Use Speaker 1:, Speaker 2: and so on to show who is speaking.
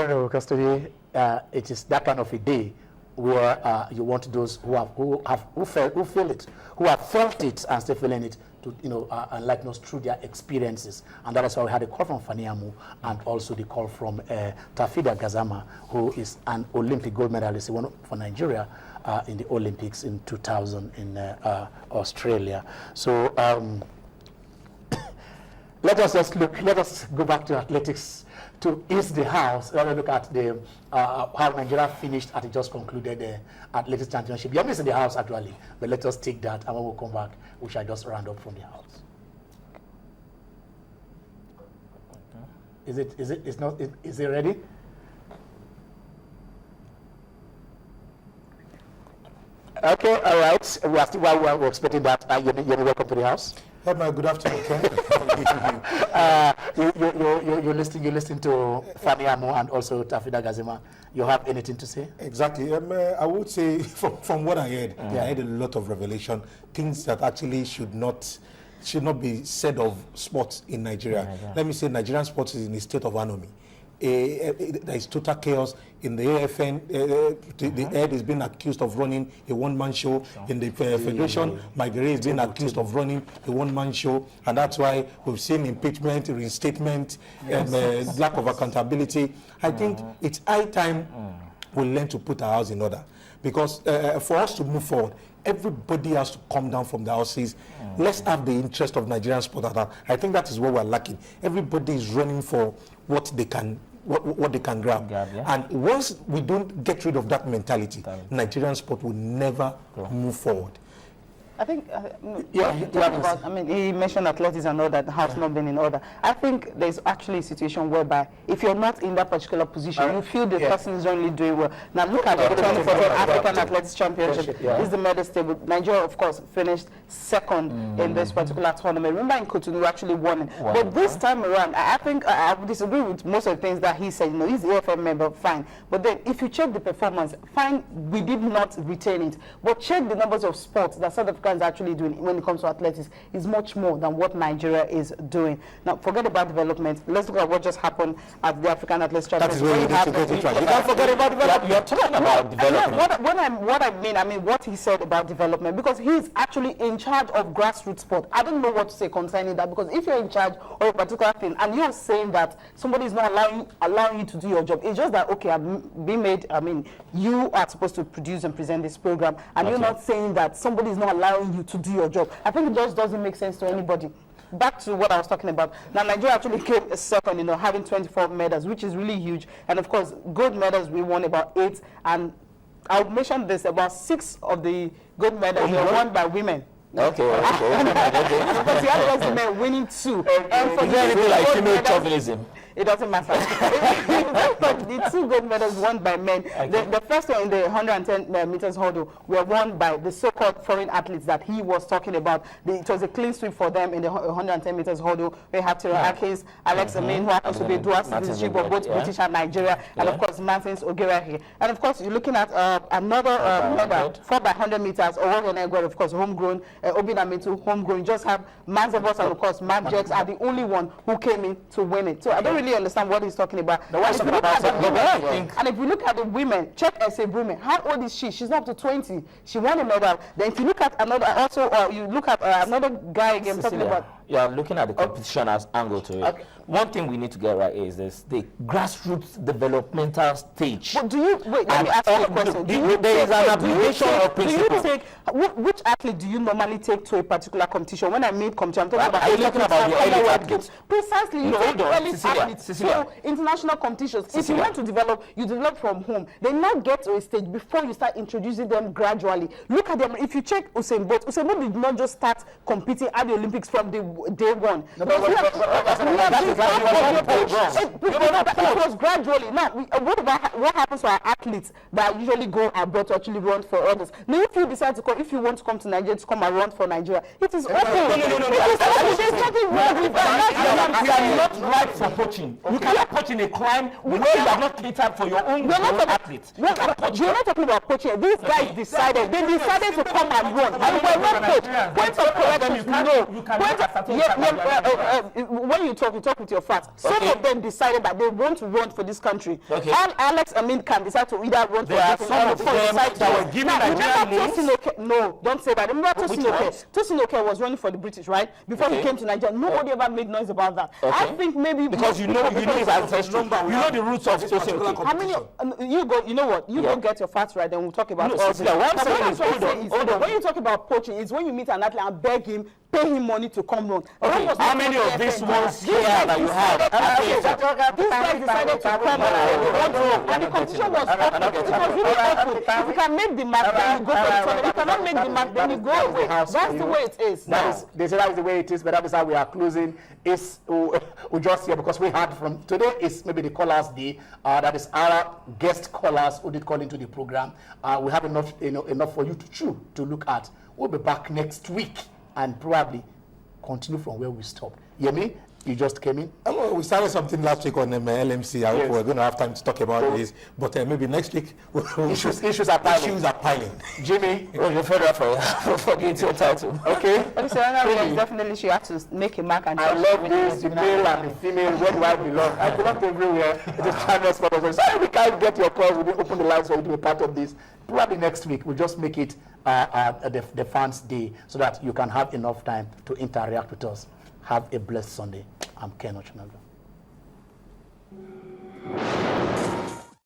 Speaker 1: No, because today it is that kind of a day where you want those who feel it, who have felt it and still feeling it, to enlighten us through their experiences. And that is why we had a call from Fanny Amu and also the call from Tafida Gazama, who is an Olympic gold medalist for Nigeria in the Olympics in 2000 in Australia. So let us go back to athletics to ease the house. Let us look at the how Nigeria finished at the just concluded athletics championship. You're missing the house actually, but let us take that, and when we come back, we shall just round up from the house. Is it ready? Okay, all right. We are still while we're expecting that. You're welcome to the house.
Speaker 2: Good afternoon, Ken.
Speaker 1: You're listening to Fanny Amu and also Tafida Gazama. You have anything to say?
Speaker 2: Exactly. I would say from what I heard, I heard a lot of revelation, things that actually should not be said of sports in Nigeria. Let me say Nigerian sports is in a state of anomy. There is total chaos in the AFN. The head is being accused of running a one-man show. In the Federation, Magere is being accused of running a one-man show, and that's why we've seen impeachment, reinstatement, lack of accountability. I think it's high time we learn to put our house in order, because for us to move forward, everybody has to come down from the houses. Let's have the interest of Nigerian sport at heart. I think that is what we're lacking. Everybody is running for what they can grab. And once we don't get rid of that mentality, Nigerian sport will never move forward.
Speaker 3: I think, he mentioned athletics and all that, has not been in order. I think there's actually a situation whereby if you're not in that particular position, you feel the person is only doing well. Now look at the 2014 African Athletics Championship. This is the medal table. Nigeria, of course, finished second in this particular tournament. Remember in Cotonou, actually won it. But this time around, I think I disagree with most of the things that he said. He's the AFM member, fine. But then if you check the performance, fine, we did not retain it. But check the numbers of sports that South Africa is actually doing when it comes to athletics is much more than what Nigeria is doing. Now, forget about development. Let's look at what just happened at the African Athletics Championship.
Speaker 2: That is where you need to get it right.
Speaker 3: You can't forget about development.
Speaker 2: You're talking about development.
Speaker 3: What I mean what he said about development, because he's actually in charge of grassroots sport. I don't know what to say concerning that, because if you're in charge of a particular thing and you're saying that somebody is not allowing you to do your job, it's just that, okay, you are supposed to produce and present this program, and you're not saying that somebody is not allowing you to do your job. I think it just doesn't make sense to anybody. Back to what I was talking about. Now, Nigeria actually came second, having 24 medals, which is really huge. And of course, gold medals, we won about 8. And I'll mention this, about 6 of the gold medals were won by women.
Speaker 4: Okay.
Speaker 3: Because you have those men winning 2. And for
Speaker 4: is there anything like female chauvinism?
Speaker 3: It doesn't matter. But the 2 gold medals won by men. The first one in the 110 meters hurdle were won by the so-called foreign athletes that he was talking about. It was a clean sweep for them in the 110 meters hurdle. We had Tyrone Akins, Alex Amin, who happens to be dual citizenship of both British and Nigeria, and of course Martins Ogerahi. And of course, you're looking at another medal, 4x100 meters, Owori, of course, homegrown, Obinamitu, homegrown. You just have Manzavos and of course Mark Jacks are the only one who came in to win it. So I don't really understand what he's talking about. And if you look at the women, check S.A. Brume. How old is she? She's not up to 20. She won a medal. Then if you look at another, you look at another guy again talking about.
Speaker 4: Yeah, looking at the competition as angle to it. Okay. One thing we need to get right is this: the grassroots developmental stage.
Speaker 3: But do you wait? Let me ask you a question.
Speaker 4: There is an obligation or principle.
Speaker 3: Do you take which athlete do you normally take to a particular competition? When I mean competition, I'm talking
Speaker 4: about the elite athletes.
Speaker 3: Precisely, you take elite athletes to international competitions. If you want to develop, you develop from home. They now get to a stage before you start introducing them gradually. Look at them. If you check Usain Bolt did not just start competing at the Olympics from the day one. It was gradually. Now, what happens to our athletes that usually go abroad to actually run for others? Now, if you decide to come, if you want to come to Nigeria to come and run for Nigeria, it is open. There's nothing wrong with that.
Speaker 4: You are not right for poaching. You cannot poach in a crime. We know you have not catered for your own athletes.
Speaker 3: You're not talking about poaching. These guys decided. They decided to come and run. And we were not poached. Point of correction, no. when you talk with your facts. Some of them decided that they want to run for this country.
Speaker 4: Okay.
Speaker 3: And Alex Amin can decide to either run
Speaker 4: There are
Speaker 3: for
Speaker 4: some of them that were given Nigerian names.
Speaker 3: No, don't say that. Remember
Speaker 4: Which
Speaker 3: Tosin
Speaker 4: ones?
Speaker 3: Tosin Oke was running for the British, right? Before he
Speaker 4: Okay.
Speaker 3: came to Nigeria, nobody ever made noise about that.
Speaker 4: Okay.
Speaker 3: I think maybe
Speaker 4: Because you know his ancestry. You know the roots of Tosin Oke.
Speaker 3: how many? You go. You know what? You
Speaker 4: Yeah.
Speaker 3: go get your facts right. Then we'll talk about.
Speaker 4: No,
Speaker 3: all
Speaker 4: Cecilia,
Speaker 3: this.
Speaker 4: what I'm
Speaker 3: But
Speaker 4: saying
Speaker 3: I'm
Speaker 4: is,
Speaker 3: trying to
Speaker 4: hold
Speaker 3: say
Speaker 4: on,
Speaker 3: is,
Speaker 4: hold on.
Speaker 3: when you talk about poaching, it's when you meet an athlete and beg him, pay him money to come run. That
Speaker 4: Okay,
Speaker 3: was
Speaker 4: how
Speaker 3: not
Speaker 4: many
Speaker 3: what
Speaker 4: of these
Speaker 3: KFN
Speaker 4: ones
Speaker 3: did.
Speaker 4: here that you have?
Speaker 3: These guys decided to come and the competition was open. It was really open. If you can make the mark, then you go for the tournament. If you cannot make the mark, then you go away. That's the way it is.
Speaker 1: They say that is the way it is, but that is how we are closing. We just here because we had from today is maybe the callers day. That is our guest callers who did call into the program. We have enough for you to chew to look at. We'll be back next week and probably continue from where we stopped. Yemi, you just came in.
Speaker 2: Well, we started something last week on LMC. I hope we're going to have time to talk about this. But maybe next week,
Speaker 1: Issues are piling.
Speaker 2: Issues are piling.
Speaker 1: Jimmy,
Speaker 4: Oh, you're further for getting your title.
Speaker 1: okay.
Speaker 3: But Serena Williams definitely she had to make a mark and
Speaker 1: I love this, the male and the female. Where do I belong? I belong everywhere. It is timeless for us. Sorry, we can't get your calls. We didn't open the lines for you to be part of this. Probably next week, we'll just make it the fans' day so that you can have enough time to interact with us. Have a blessed Sunday. I'm Ken Ochinagbo.